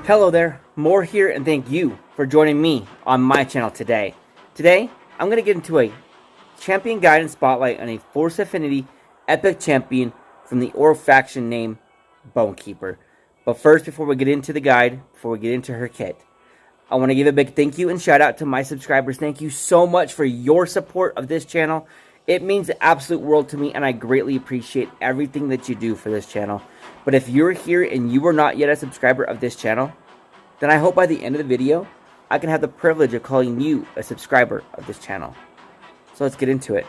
Hello there, More here, and thank you for joining me on my channel today. Today, I'm going to get into a champion guide and spotlight on a Force Affinity epic champion from the Orc faction named BoneKeeper. But first, before we get into the guide, before we get into her kit, I want to give a big thank you and shout out to my subscribers. Thank you so much for your support of this channel. It means the absolute world to me, and I greatly appreciate everything that you do for this channel. But if you're here and you are not yet a subscriber of this channel, then I hope by the end of the video, I can have the privilege of calling you a subscriber of this channel. So let's get into it.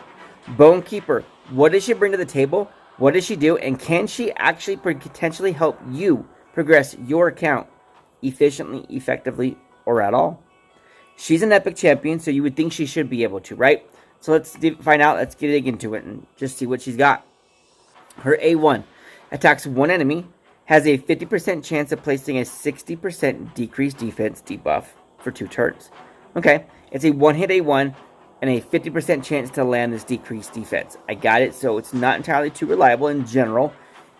BoneKeeper, what does she bring to the table? What does she do? And can she actually potentially help you progress your account efficiently, effectively, or at all? She's an epic champion, so you would think she should be able to, right? So let's find out. Let's dig into it and just see what she's got. Her A1 attacks one enemy, has a 50% chance of placing a 60% decreased defense debuff for 2 turns. Okay, it's a one-hit A1 and a 50% chance to land this decreased defense. I got it, so it's not entirely too reliable in general.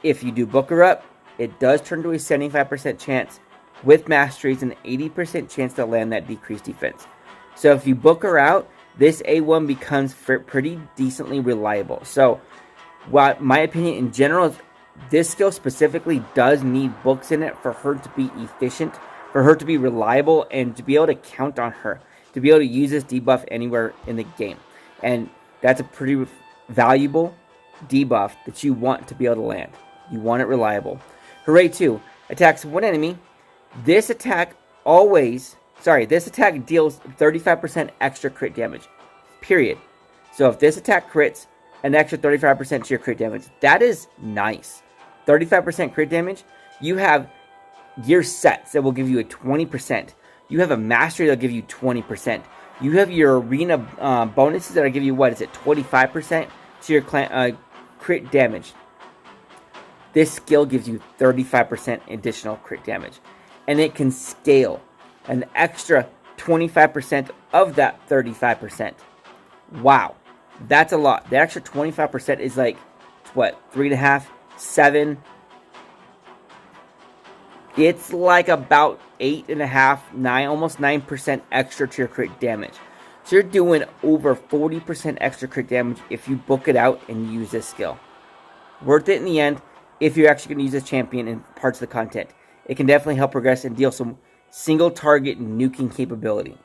If you do book her up, it does turn to a 75% chance with masteries and 80% chance to land that decreased defense. So if you book her out, this A1 becomes pretty decently reliable. So, what my opinion in general is, this skill specifically does need books in it for her to be efficient, for her to be reliable, and to be able to count on her, to be able to use this debuff anywhere in the game. And that's a pretty valuable debuff that you want to be able to land. You want it reliable. Hooray 2 attacks one enemy. This attack deals 35% extra crit damage, period. So if this attack crits, an extra 35% to your crit damage. That is nice. 35% crit damage. You have your sets that will give you a 20%. You have a mastery that will give you 20%. You have your arena bonuses that will give you, 25% to your crit damage. This skill gives you 35% additional crit damage. And it can scale an extra 25% of that 35%. Wow. That's a lot. The extra 25% is like, 3.5, 7. It's like about 8.5, 9, almost 9% extra to your crit damage. So you're doing over 40% extra crit damage if you book it out and use this skill. Worth it in the end if you're actually going to use this champion in parts of the content. It can definitely help progress and deal some single target nuking capability.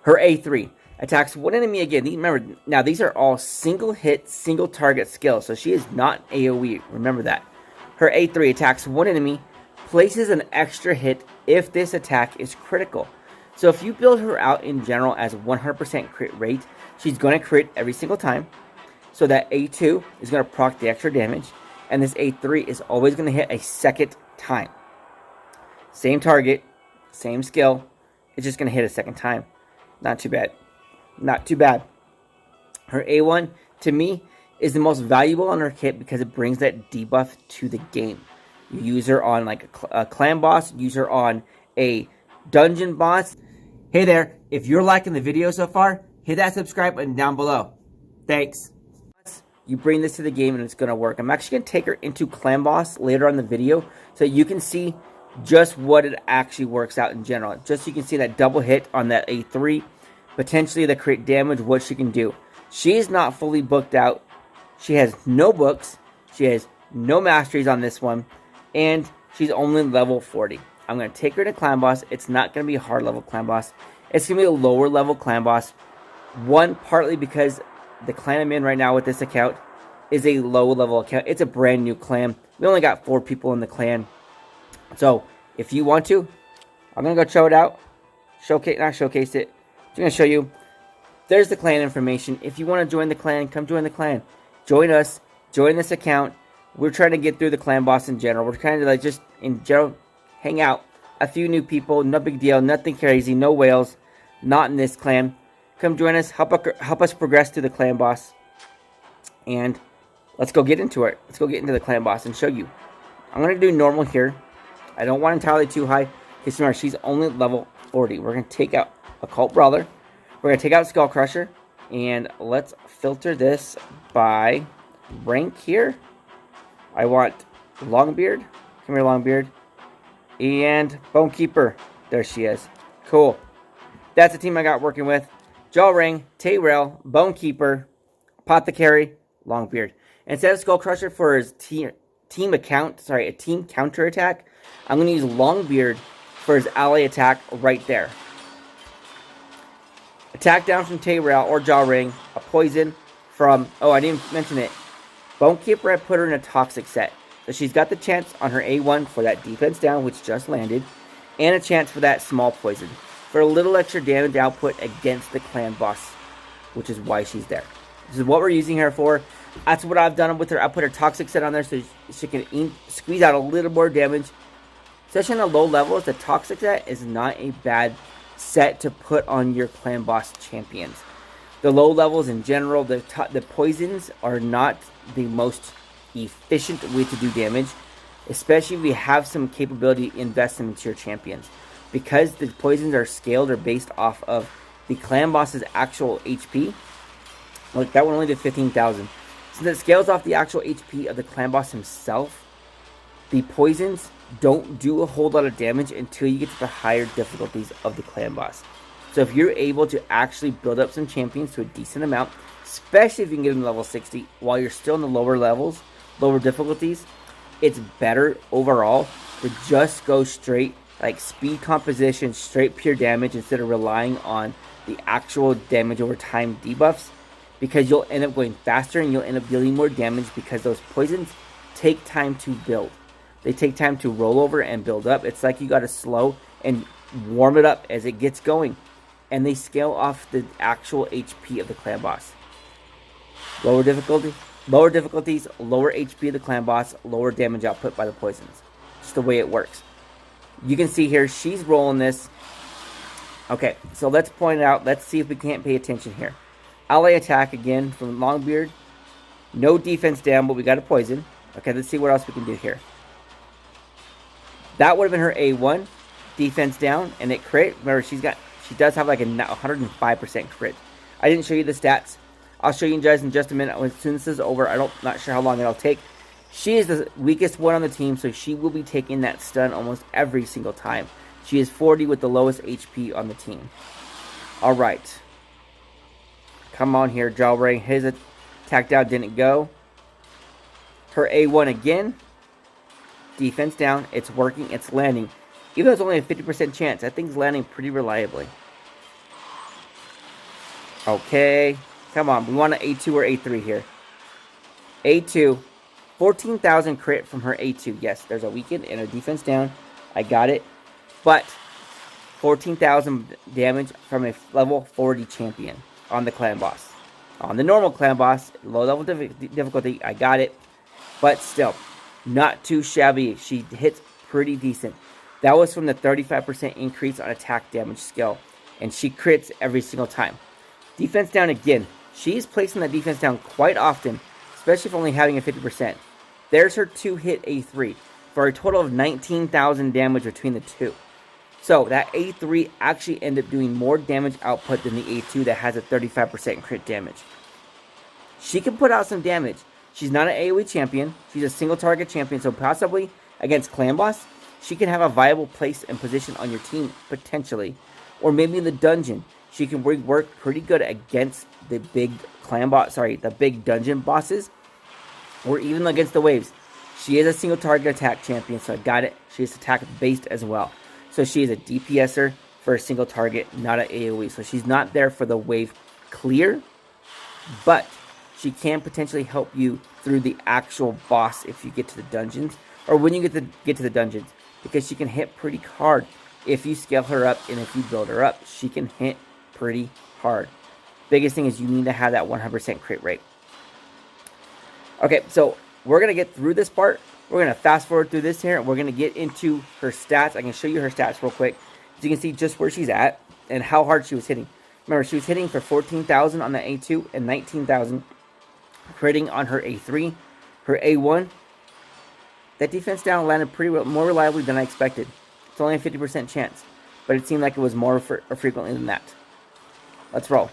Her A3 attacks one enemy again. Remember, now these are all single hit, single target skills, so she is not AoE. Remember that. Her A3 attacks one enemy, places an extra hit if this attack is critical. So if you build her out in general as 100% crit rate, she's going to crit every single time. So that A2 is going to proc the extra damage, and this A3 is always going to hit a second time. Same target, same skill, it's just going to hit a second time. Not too bad. Not too bad. Her A1, to me, is the most valuable on her kit because it brings that debuff to the game. You use her on like a clan boss, use her on a dungeon boss. Hey there, if you're liking the video so far, hit that subscribe button down below. Thanks. You bring this to the game and it's going to work. I'm actually going to take her into clan boss later on in the video so you can see just what it actually works out in general. Just so you can see that double hit on that A3. Potentially the crit damage, what she can do. She is not fully booked out. She has no books. She has no masteries on this one. And she's only level 40. I'm going to take her to clan boss. It's not going to be a hard level clan boss. It's going to be a lower level clan boss. One, partly because the clan I'm in right now with this account is a low level account. It's a brand new clan. We only got 4 people in the clan. So if you want to, I'm going to go show it out. Not showcase it. I'm going to show you. There's the clan information. If you want to join the clan, come join the clan. Join us. Join this account. We're trying to get through the clan boss in general. We're kind of like just in general hang out. A few new people. No big deal. Nothing crazy. No whales. Not in this clan. Come join us. Help us progress to the clan boss. And let's go get into it. Let's go get into the clan boss and show you. I'm going to do normal here. I don't want entirely too high. Because remember, she's only level 40. We're going to take out Occult Brawler. We're going to take out Skull Crusher. And let's filter this by rank here. I want Longbeard. Come here, Longbeard. And BoneKeeper. There she is. Cool. That's the team I got working with. Jawring, Tayrail, BoneKeeper, Apothecary, Longbeard. Instead of Skull Crusher for his team counter attack, I'm going to use Longbeard for his ally attack right there. Attack down from Tayrail or Jawring, a poison from, oh, I didn't mention it. BoneKeeper, I put her in a toxic set. So she's got the chance on her A1 for that defense down, which just landed, and a chance for that small poison for a little extra damage output against the clan boss, which is why she's there. This is what we're using her for. That's what I've done with her. I put her toxic set on there so she can squeeze out a little more damage. Especially on the low levels, the toxic set is not a bad set to put on your clan boss champions. The low levels in general, the poisons are not the most efficient way to do damage, especially if you have some capability investing into your champions. Because the poisons are scaled or based off of the clan boss's actual HP. Like that one only did 15,000. Since it scales off the actual HP of the clan boss himself, the poisons don't do a whole lot of damage until you get to the higher difficulties of the clan boss. So if you're able to actually build up some champions to a decent amount, especially if you can get them to level 60 while you're still in the lower levels, lower difficulties, it's better overall to just go straight like speed composition, straight pure damage instead of relying on the actual damage over time debuffs, because you'll end up going faster and you'll end up dealing more damage because those poisons take time to build. They take time to roll over and build up. It's like you got to slow and warm it up as it gets going. And they scale off the actual HP of the clan boss. Lower difficulties, lower HP of the clan boss, lower damage output by the poisons. Just the way it works. You can see here, she's rolling this. Okay, so let's point it out. Let's see if we can't pay attention here. Ally attack again from Longbeard. No defense down, but we got a poison. Okay, let's see what else we can do here. That would have been her A1. Defense down, and it crit. Remember, she does have like a 105% crit. I didn't show you the stats. I'll show you guys in just a minute. As soon as this is over, not sure how long it'll take. She is the weakest one on the team, so she will be taking that stun almost every single time. She is 40 with the lowest HP on the team. Alright. Come on here, Jawring. His attack down didn't go. Her A1 again. Defense down. It's working. It's landing. Even though it's only a 50% chance, that thing's landing pretty reliably. Okay. Come on. We want an A2 or A3 here. A2. 14,000 crit from her A2. Yes, there's a weaken and a defense down. I got it. But 14,000 damage from a level 40 champion on the clan boss. On the normal clan boss, low level difficulty, I got it. But still, not too shabby. She hits pretty decent. That was from the 35% increase on attack damage skill. And she crits every single time. Defense down again. She's placing that defense down quite often, especially if only having a 50%. There's her 2-hit A3 for a total of 19,000 damage between the two. So that A3 actually ended up doing more damage output than the A2 that has a 35% crit damage. She can put out some damage. She's not an AoE champion. She's a single target champion, so possibly against clan boss, she can have a viable place and position on your team, potentially. Or maybe in the dungeon. She can work pretty good against the big the big dungeon bosses. Or even against the waves. She is a single target attack champion, so I got it. She is attack based as well. So she is a DPSer for a single target, not an AoE. So she's not there for the wave clear, but she can potentially help you through the actual boss if you get to the dungeons. Or when you get to the dungeons. Because she can hit pretty hard. If you scale her up and if you build her up, she can hit pretty hard. Biggest thing is you need to have that 100% crit rate. Okay, so we're going to get through this part. We're going to fast forward through this here. We're going to get into her stats. I can show you her stats real quick. So you can see just where she's at and how hard she was hitting. Remember, she was hitting for 14,000 on the A2 and 19,000 critting on her A3. Her A1, that defense down landed more reliably than I expected. It's only a 50% chance, but it seemed like it was more frequently than that. Let's roll.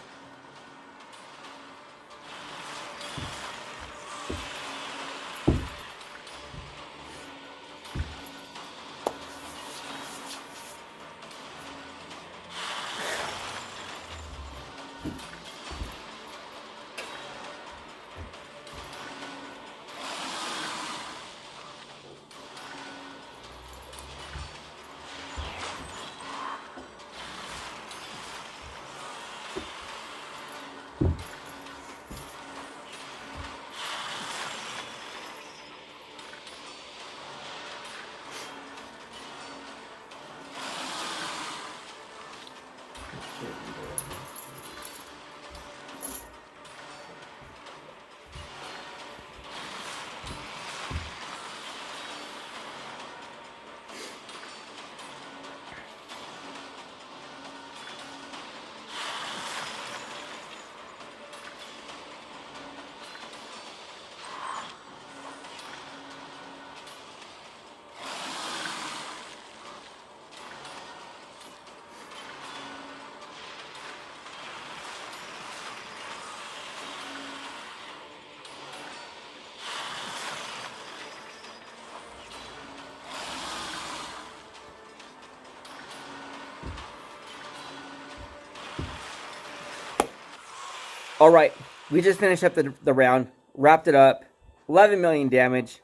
All right, we just finished up the round, wrapped it up. 11 million damage.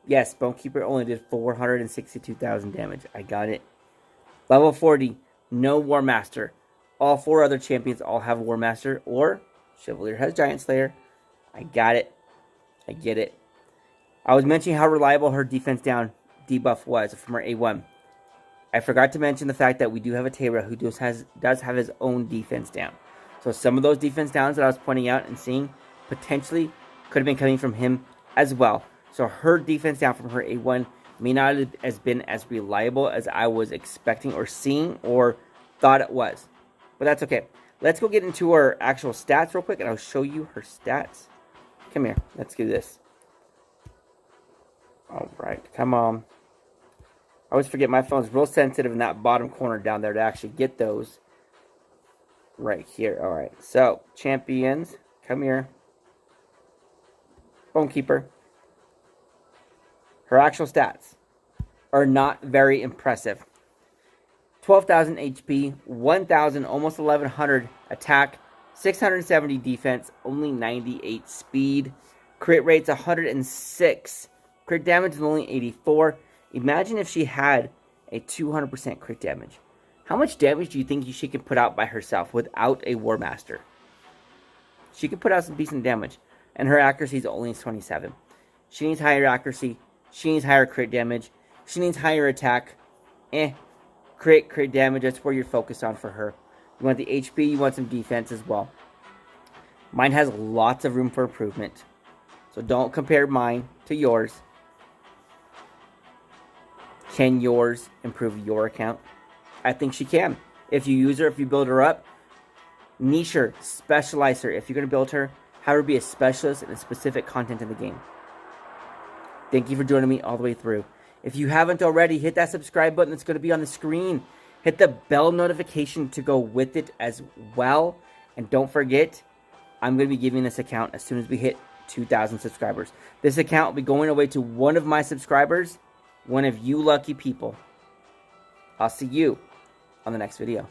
Yes, BoneKeeper only did 462,000 damage. I got it. Level 40, no War Master. All 4 other champions all have War Master, or Chevalier has Giant Slayer. I got it. I get it. I was mentioning how reliable her defense down debuff was from her A1. I forgot to mention the fact that we do have a Tera who does have his own defense down. So some of those defense downs that I was pointing out and seeing potentially could have been coming from him as well. So her defense down from her A1 may not have been as reliable as I was expecting or seeing or thought it was. But that's okay. Let's go get into her actual stats real quick and I'll show you her stats. Come here. Let's do this. Alright, come on. I always forget my phone's real sensitive in that bottom corner down there to actually get those. Right here. Alright, so champions, come here. BoneKeeper. Her actual stats are not very impressive. 12,000 HP, 1,000, almost 1,100 attack, 670 defense, only 98 speed. Crit rate's 106. Crit damage is only 84. Imagine if she had a 200% crit damage. How much damage do you think she could put out by herself without a War Master? She could put out some decent damage. And her accuracy is only 27. She needs higher accuracy. She needs higher crit damage. She needs higher attack. Crit damage, that's where you're focused on for her. You want the HP, you want some defense as well. Mine has lots of room for improvement. So don't compare mine to yours. Can yours improve your account? I think she can. If you use her, if you build her up, niche her, specialize her. If you're going to build her, have her be a specialist in a specific content in the game. Thank you for joining me all the way through. If you haven't already, hit that subscribe button that's going to be on the screen. Hit the bell notification to go with it as well. And don't forget, I'm going to be giving this account as soon as we hit 2,000 subscribers. This account will be going away to one of my subscribers, one of you lucky people. I'll see you on the next video.